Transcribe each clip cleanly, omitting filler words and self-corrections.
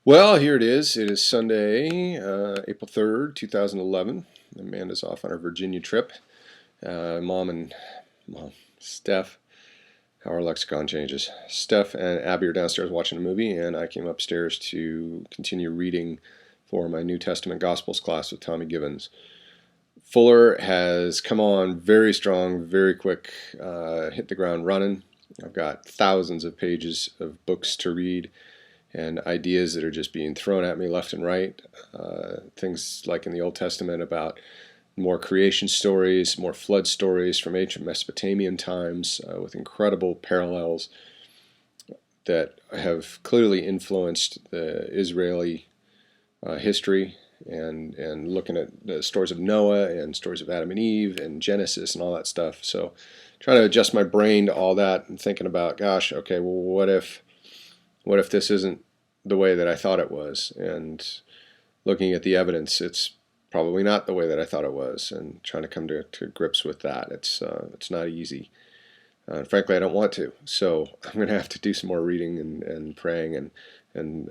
Well, here it is. It is Sunday, April 3rd, 2011. Amanda's off on her Virginia trip. Mom, Steph, how our lexicon changes. Steph and Abby are downstairs watching a movie, and I came upstairs to continue reading for my New Testament Gospels class with Tommy Givens. Fuller has come on very strong, very quick, hit the ground running. I've got thousands of pages of books to read and ideas that are just being thrown at me left and right. Things like in the Old Testament about more creation stories, more flood stories from ancient Mesopotamian times with incredible parallels that have clearly influenced the Israeli history and looking at the stories of Noah and stories of Adam and Eve and Genesis and all that stuff. So trying to adjust my brain to all that and thinking about, gosh, okay, well, what if this isn't the way that I thought it was? And looking at the evidence, it's probably not the way that I thought it was, and trying to come to grips with that. It's not easy. Frankly, I don't want to. So I'm going to have to do some more reading and praying and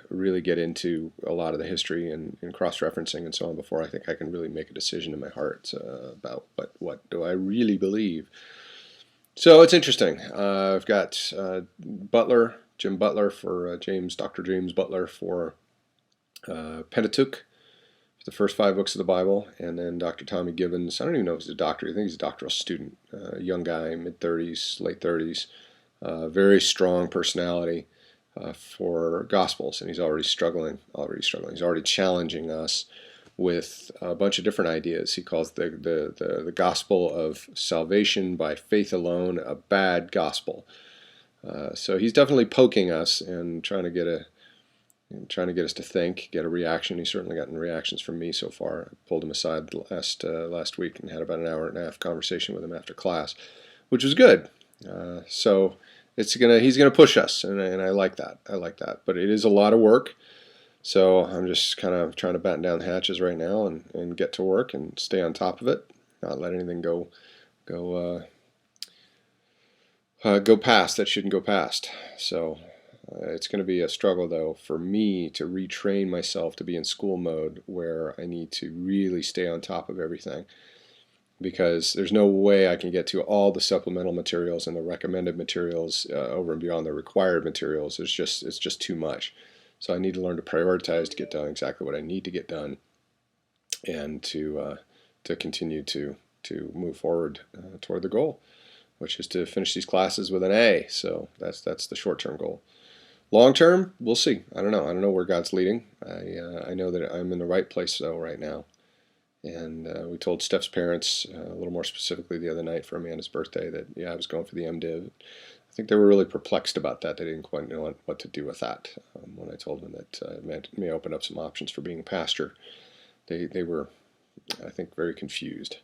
really get into a lot of the history and cross-referencing and so on before I think I can really make a decision in my heart about what do I really believe. So it's interesting. I've got Jim Butler for Dr. James Butler for Pentateuch, the first 5 books of the Bible, and then Dr. Tommy Givens. I don't even know if he's a doctor. I think he's a doctoral student, young guy, mid-30s, late 30s, very strong personality for Gospels, and he's already struggling. He's already challenging us with a bunch of different ideas. He calls the gospel of salvation by faith alone a bad gospel. So he's definitely poking us and trying to get us to think, get a reaction. He's certainly gotten reactions from me so far. I pulled him aside last week and had about an hour and a half conversation with him after class, which was good. So he's gonna push us, and I like that. But it is a lot of work. So I'm just kind of trying to batten down the hatches right now and get to work and stay on top of it, not let anything go past that shouldn't go past. So it's going to be a struggle, though, for me to retrain myself to be in school mode where I need to really stay on top of everything, because there's no way I can get to all the supplemental materials and the recommended materials over and beyond the required materials. It's just too much. So I need to learn to prioritize to get done exactly what I need to get done, and to continue to move forward toward the goal, which is to finish these classes with an A. So that's the short-term goal. Long term, we'll see. I don't know where God's leading. I know that I'm in the right place though right now. And we told Steph's parents a little more specifically the other night for Amanda's birthday that I was going for the MDiv. I think they were really perplexed about that. They didn't quite know what to do with that. When I told them that it may open up some options for being a pastor, they were, I think, very confused.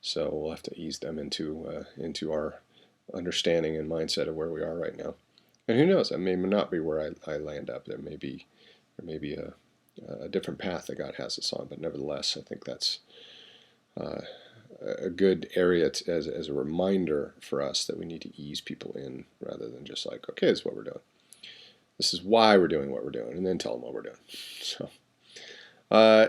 So we'll have to ease them into our understanding and mindset of where we are right now. And who knows? That may not be where I land up. There may be a different path that God has us on. But nevertheless, I think that's a good area as a reminder for us that we need to ease people in rather than just like, okay, this is what we're doing. This is why we're doing what we're doing, and then tell them what we're doing. So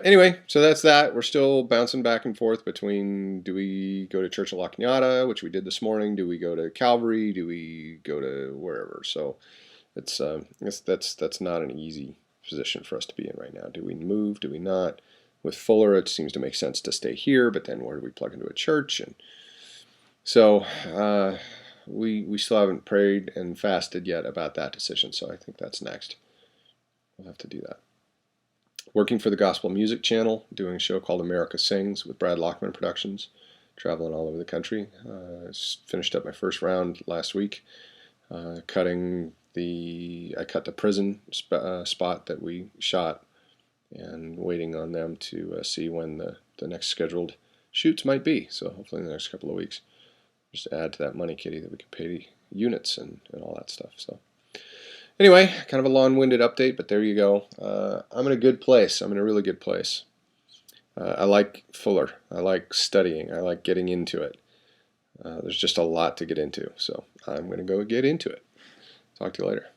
anyway, so that's that. We're still bouncing back and forth between, do we go to Church of La Cañada, which we did this morning? Do we go to Calvary? Do we go to wherever? So that's not an easy position for us to be in right now. Do we move? Do we not? With Fuller, it seems to make sense to stay here, but then where do we plug into a church? And so we still haven't prayed and fasted yet about that decision, so I think that's next. We'll have to do that. Working for the Gospel Music Channel, doing a show called America Sings with Brad Lockman Productions, traveling all over the country. Finished up my first round last week, I cut the prison spot that we shot, and waiting on them to see when the next scheduled shoots might be. So hopefully in the next couple of weeks, just add to that money kitty that we can pay the units and all that stuff. So anyway, kind of a long-winded update, but there you go. I'm in a good place. I'm in a really good place. I like Fuller. I like studying. I like getting into it. There's just a lot to get into, so I'm going to go get into it. Talk to you later.